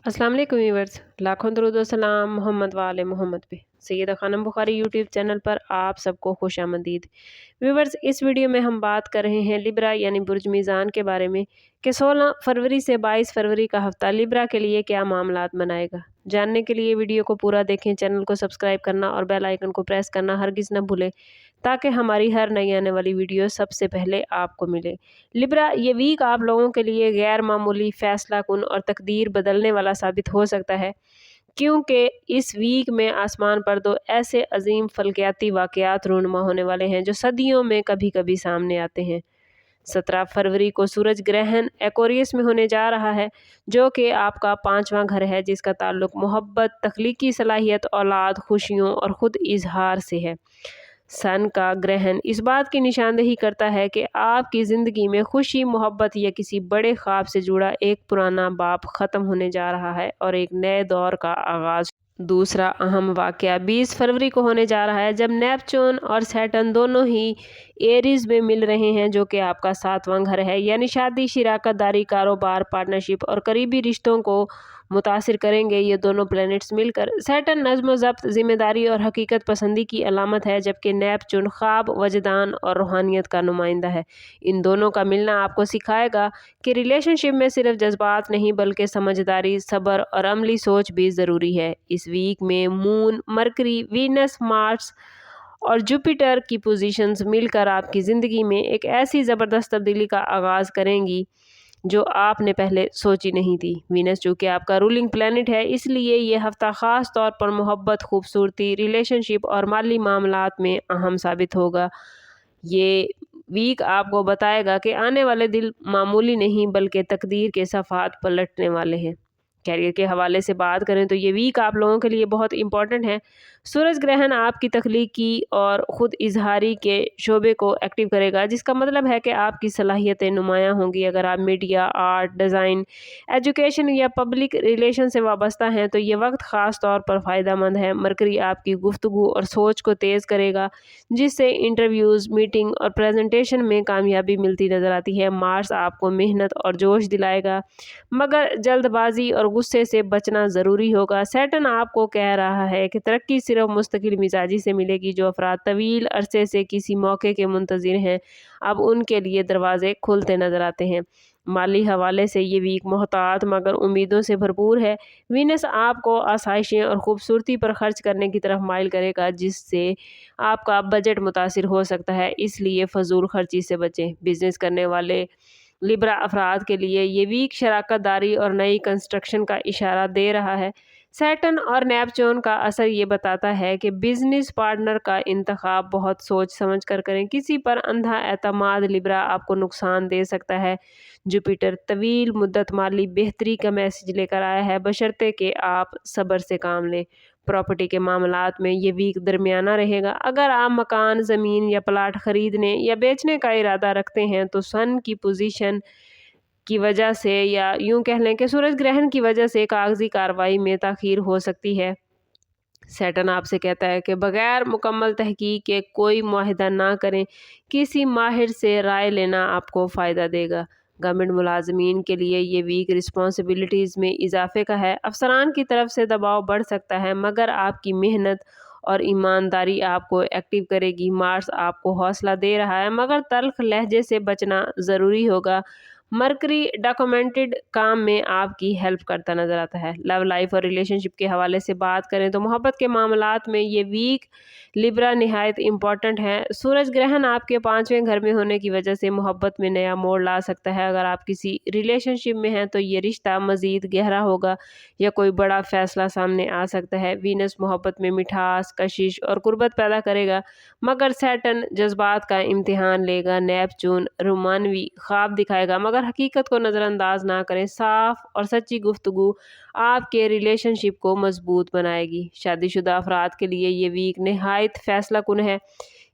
अस्सलाम वालेकुम व्यूअर्स, लाखों दरूद व सलाम मोहम्मद वाले मोहम्मद पे। सैयदा खानम बुखारी यूट्यूब चैनल पर आप सबको खुश आमदीद। व्यूअर्स, इस वीडियो में हम बात कर रहे हैं लिब्रा यानी बुर्ज मीज़ान के बारे में कि 16 फरवरी से 22 फरवरी का हफ्ता लिब्रा के लिए क्या मामलात बनाएगा। जानने के लिए वीडियो को पूरा देखें, चैनल को सब्सक्राइब करना और बेल आइकन को प्रेस करना हरगिज़ न भूलें ताकि हमारी हर नई आने वाली वीडियो सबसे पहले आपको मिले। लिब्रा, ये वीक आप लोगों के लिए गैर मामूली, फैसला कुन और तकदीर बदलने वाला साबित हो सकता है, क्योंकि इस वीक में आसमान पर दो ऐसे अजीम फल्कियाती वाक़यात रूनुमा होने वाले हैं जो सदियों में कभी कभी सामने आते हैं। 17 फरवरी को सूरज ग्रहण एक्वेरियस में होने जा रहा है, जो कि आपका 5वां घर है, जिसका ताल्लुक मोहब्बत, तख्लीकी सलाहियत, औलाद, खुशियों और ख़ुद इजहार से है। सन का ग्रहण इस बात की निशानदेही करता है कि आपकी ज़िंदगी में खुशी, मोहब्बत या किसी बड़े ख्वाब से जुड़ा एक पुराना बाब ख़त्म होने जा रहा है और एक नए दौर का आगाज़। दूसरा अहम वाक़या 20 फरवरी को होने जा रहा है, जब नेपच्यून और सैटर्न दोनों ही एरीज़ में मिल रहे हैं, जो कि आपका 7वां घर है, यानी शादी, शिराकत दारी, कारोबार, पार्टनरशिप और करीबी रिश्तों को मुतासिर करेंगे ये दोनों प्लैनेट्स मिलकर। सैटर्न नज़्म ज़ब्त, ज़िम्मेदारी और हकीकत पसंदी की अलामत है, जबकि नेपच्यून ख्वाब, वजदान और रूहानियत का नुमाइंदा है। इन दोनों का मिलना आपको सिखाएगा कि रिलेशनशिप में सिर्फ जज्बात नहीं बल्कि समझदारी, सब्र और अमली सोच भी ज़रूरी है। इस वीक में मून, मरकरी, वीनस, मार्स और जुपिटर की पोजीशंस मिलकर आपकी ज़िंदगी में एक ऐसी ज़बरदस्त तब्दीली का आगाज़ करेंगी जो आपने पहले सोची नहीं थी। वीनस चूँकि आपका रूलिंग प्लैनेट है, इसलिए ये हफ्ता ख़ास तौर पर मोहब्बत, खूबसूरती, रिलेशनशिप और माली मामलात में अहम साबित होगा। ये वीक आपको बताएगा कि आने वाले दिन मामूली नहीं बल्कि तकदीर के सफ़ात पलटने वाले हैं। कैरियर के हवाले से बात करें तो ये वीक आप लोगों के लिए बहुत इंपॉर्टेंट है। सूरज ग्रहण आपकी तख्लीकी और ख़ुद इजहारी के शोबे को एक्टिव करेगा, जिसका मतलब है कि आपकी सलाहियतें नुमायाँ होंगी। अगर आप मीडिया, आर्ट, डिज़ाइन, एजुकेशन या पब्लिक रिलेशन से वाबस्ता हैं तो ये वक्त ख़ास तौर पर फ़ायदेमंद है। मरकरी आपकी गुफ्तगू और सोच को तेज़ करेगा, जिससे इंटरव्यूज़, मीटिंग और प्रेजेंटेशन में कामयाबी मिलती नज़र आती है। मार्स आपको मेहनत और जोश दिलाएगा, मगर जल्दबाजी और गुस्से से बचना ज़रूरी होगा। सैटर्न आपको कह रहा है कि तरक्की सिर्फ मुस्तकिल मिजाजी से मिलेगी। जो अफराद तवील अरसे से किसी मौके के मुंतज़िर हैं, अब उनके लिए दरवाजे खुलते नज़र आते हैं। माली हवाले से ये वीक मोहतात मगर उम्मीदों से भरपूर है। वीनस आपको आसाइशें और ख़ूबसूरती पर खर्च करने की तरफ माइल करेगा, जिससे आपका बजट मुतासिर हो सकता है, इसलिए फ़जूल खर्ची से बचें। बिज़नेस करने वाले लिब्रा अफराद के लिए ये वीक शराकत दारी और नई कंस्ट्रक्शन का इशारा दे रहा है। सैटर्न और नेपच्यून का असर ये बताता है कि बिजनेस पार्टनर का इंतखाब बहुत सोच समझ कर करें। किसी पर अंधा एतमाद लिब्रा आपको नुकसान दे सकता है। जुपिटर तवील मुद्दत माली बेहतरी का मैसेज लेकर आया है, बशर्ते कि आप सब्र से काम लें। प्रॉपर्टी के मामलात में ये वीक दरमियाना रहेगा। अगर आप मकान, ज़मीन या प्लाट ख़रीदने या बेचने का इरादा रखते हैं तो सन की पोजीशन की वजह से या यूं कह लें कि सूरज ग्रहण की वजह से कागजी कार्रवाई में ताख़ीर हो सकती है। सैटर्न आपसे कहता है कि बग़ैर मुकम्मल तहकीक के कोई मुआहिदा ना करें। किसी माहिर से राय लेना आपको फ़ायदा देगा। गवर्नमेंट मुलाजमीन के लिए ये वीक रिस्पॉन्सिबिलिटीज़ में इजाफे का है। अफसरान की तरफ से दबाव बढ़ सकता है, मगर आपकी मेहनत और ईमानदारी आपको एक्टिव करेगी। मार्स आपको हौसला दे रहा है, मगर तल्ख लहजे से बचना ज़रूरी होगा। मरकरी डॉक्यूमेंटेड काम में आपकी हेल्प करता नज़र आता है। लव लाइफ और रिलेशनशिप के हवाले से बात करें तो मोहब्बत के मामलात में ये वीक लिब्रा निहायत इम्पॉर्टेंट है। सूरज ग्रहण आपके 5वें घर में होने की वजह से मोहब्बत में नया मोड़ ला सकता है। अगर आप किसी रिलेशनशिप में हैं तो ये रिश्ता मज़ीद गहरा होगा या कोई बड़ा फ़ैसला सामने आ सकता है। वीनस मोहब्बत में मिठास, कशिश और कुर्बत पैदा करेगा, मगर सैटर्न जज्बात का इम्तिहान लेगा। नेपच्यून रोमानवी ख्वाब दिखाएगा, मगर हकीकत को नज़रअंदाज ना करें। साफ और सच्ची गुफ्तगू आपके रिलेशनशिप को मजबूत बनाएगी। शादीशुदा अफराद के लिए ये वीक नहायत फैसला कुन है,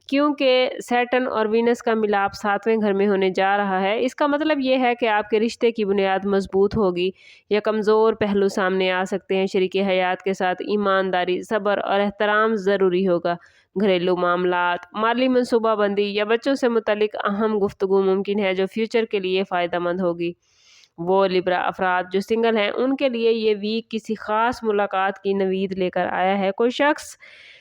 क्योंकि सैटर्न और वीनस का मिलाप 7वें घर में होने जा रहा है। इसका मतलब ये है कि आपके रिश्ते की बुनियाद मजबूत होगी या कमज़ोर पहलू सामने आ सकते हैं। शरीके हयात के साथ ईमानदारी, सब्र और एहतराम ज़रूरी होगा। घरेलू मामलात, माली मनसूबाबंदी या बच्चों से मुतल्लिक अहम गुफ्तगू मुमकिन है, जो फ्यूचर के लिए फ़ायदेमंद होगी। वो लिब्रा अफराद जो सिंगल हैं उनके लिए ये वीक किसी ख़ास मुलाकात की नवीद लेकर आया है। कोई शख्स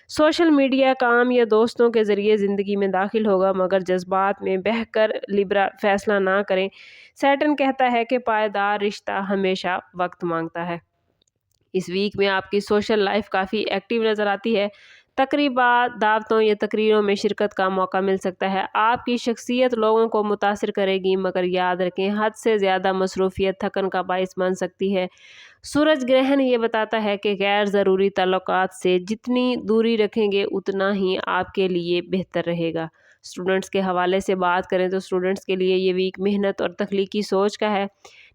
सोशल मीडिया, काम या दोस्तों के ज़रिए ज़िंदगी में दाखिल होगा, मगर जज्बात में बहकर लिब्रा फैसला ना करें। सैटर्न कहता है कि पायदार रिश्ता हमेशा वक्त मांगता है। इस वीक में आपकी सोशल लाइफ काफ़ी एक्टिव नज़र आती है। तकरीबात, दावतों या तकरीरों में शिरकत का मौका मिल सकता है। आपकी शख्सियत लोगों को मुतासिर करेगी, मगर याद रखें हद से ज़्यादा मसरूफियत थकन का बाइस बन सकती है। सूरज ग्रहण ये बताता है कि गैर ज़रूरी ताल्लुकात से जितनी दूरी रखेंगे उतना ही आपके लिए बेहतर रहेगा। स्टूडेंट्स के हवाले से बात करें तो स्टूडेंट्स के लिए ये वीक मेहनत और तख्लीकी सोच का है।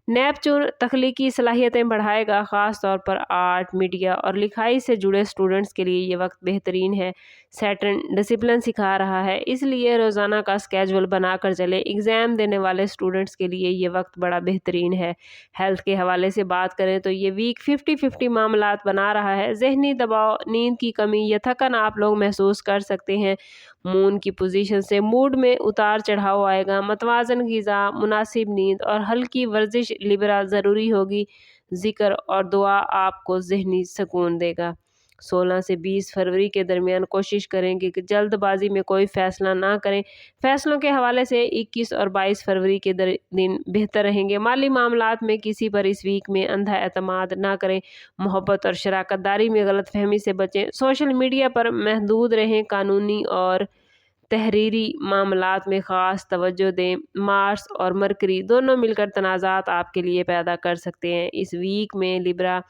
नेपच्यून तख्लीकी सलाहियतें बढ़ाएगा, ख़ास तौर पर आर्ट, मीडिया और लिखाई से जुड़े स्टूडेंट्स के लिए ये वक्त बेहतरीन है। सैटर्न डिसिप्लिन सिखा रहा है, इसलिए रोज़ाना का स्केजुअल बनाकर चले। एग्ज़ाम देने वाले स्टूडेंट्स के लिए ये वक्त बड़ा बेहतरीन है। हेल्थ के हवाले से बात करें तो ये वीक 50-50 मामलात बना रहा है। ज़हनी दबाव, नींद की कमी या थकन आप लोग महसूस कर सकते हैं। मून की पोजीशन से मूड में उतार चढ़ाव आएगा। मतवाज़न ग़िज़ा, मुनासिब नींद और हल्की वर्जिश लिब्रा ज़रूरी होगी। ज़िक्र और दुआ आपको ज़हनी सुकून देगा। 16 से 20 फरवरी के दरमियान कोशिश करें कि जल्दबाजी में कोई फ़ैसला ना करें। फ़ैसलों के हवाले से 21 और 22 फरवरी के दिन बेहतर रहेंगे। माली मामलात में किसी पर इस वीक में अंधा एतमाद ना करें। मोहब्बत और शराकतदारी में गलतफहमी से बचें। सोशल मीडिया पर महदूद रहें। कानूनी और तहरीरी मामलात में ख़ास तवज्जो दें। मार्स और मरकरी दोनों मिलकर तनाज़ात आपके लिए पैदा कर सकते हैं। इस वीक में लिब्रा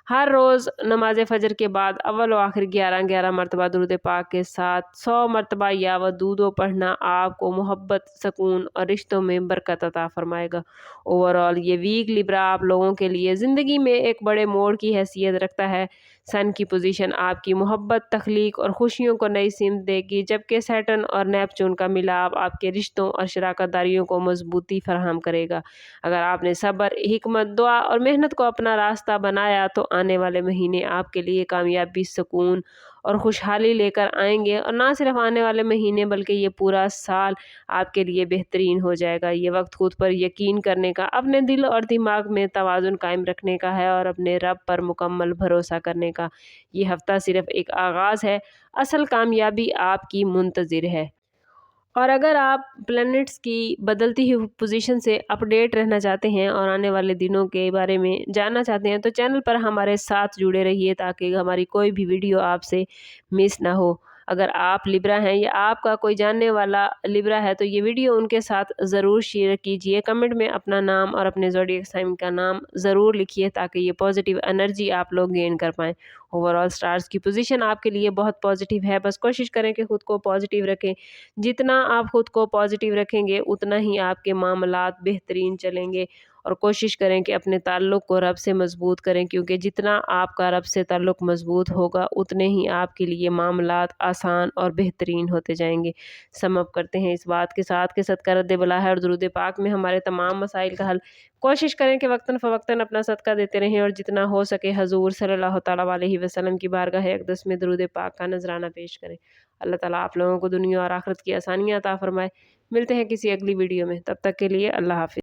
हर रोज़ नमाज फ़जर के बाद अव्वल व आखिर 11-11 मरतबा दुरूद पाक के साथ 100 मरतबा या वदूदो पढ़ना आपको मोहब्बत, सकून और रिश्तों में बरकत अता फ़रमाएगा। ओवरऑल ये वीक लिब्रा आप लोगों के लिए ज़िंदगी में एक बड़े मोड़ की हैसियत रखता है। सन की पोजीशन आपकी मोहब्बत, तख्लीक और खुशियों को नई सिमत देगी, जबकि सैटर्न और नेपच्यून का मिलाप आपके रिश्तों और शराकतदारियों को मजबूती फराहम करेगा। अगर आपने सब्र, हिकमत, दुआ और मेहनत को अपना रास्ता बनाया तो आने वाले महीने आपके लिए कामयाबी, सुकून और खुशहाली लेकर आएंगे। और ना सिर्फ आने वाले महीने बल्कि ये पूरा साल आपके लिए बेहतरीन हो जाएगा। ये वक्त खुद पर यकीन करने का, अपने दिल और दिमाग में तवाज़ुन कायम रखने का है और अपने रब पर मुकम्मल भरोसा करने का। ये हफ्ता सिर्फ एक आगाज़ है, असल कामयाबी आपकी मुंतज़िर है। और अगर आप प्लैनेट्स की बदलती हुई पोजीशन से अपडेट रहना चाहते हैं और आने वाले दिनों के बारे में जानना चाहते हैं तो चैनल पर हमारे साथ जुड़े रहिए, ताकि हमारी कोई भी वीडियो आपसे मिस ना हो। अगर आप लिब्रा हैं या आपका कोई जानने वाला लिब्रा है तो ये वीडियो उनके साथ ज़रूर शेयर कीजिए। कमेंट में अपना नाम और अपने ज़ोडिएक साइन का नाम ज़रूर लिखिए, ताकि ये पॉजिटिव एनर्जी आप लोग गेन कर पाएँ। ओवरऑल स्टार्स की पोजीशन आपके लिए बहुत पॉजिटिव है। बस कोशिश करें कि खुद को पॉजिटिव रखें। जितना आप खुद को पॉजिटिव रखेंगे उतना ही आपके मामलात बेहतरीन चलेंगे। और कोशिश करें कि अपने ताल्लुक़ को रब से मज़बूत करें, क्योंकि जितना आपका रब से ताल्लुक़ मज़बूत होगा उतने ही आपके लिए मामलात आसान और बेहतरीन होते जाएंगे। सम अप करते हैं इस बात के साथ कि सदका रद्द बला है और दुरूद पाक में हमारे तमाम मसाइल का हल। कोशिश करें कि वक्तन फ़वक्तन अपना सदका देते रहें और जितना हो सके हजूर सल्लल्लाहु तआला अलैहि वसल्लम की बारगाह अक़दस में दुरूद पाक का नजराना पेश करें। अल्लाह ताला आप लोगों को दुनिया और आखिरत की आसानियाँ अता फ़रमाए। मिलते हैं किसी अगली वीडियो में, तब तक के लिए अल्लाह हाफ़िज़।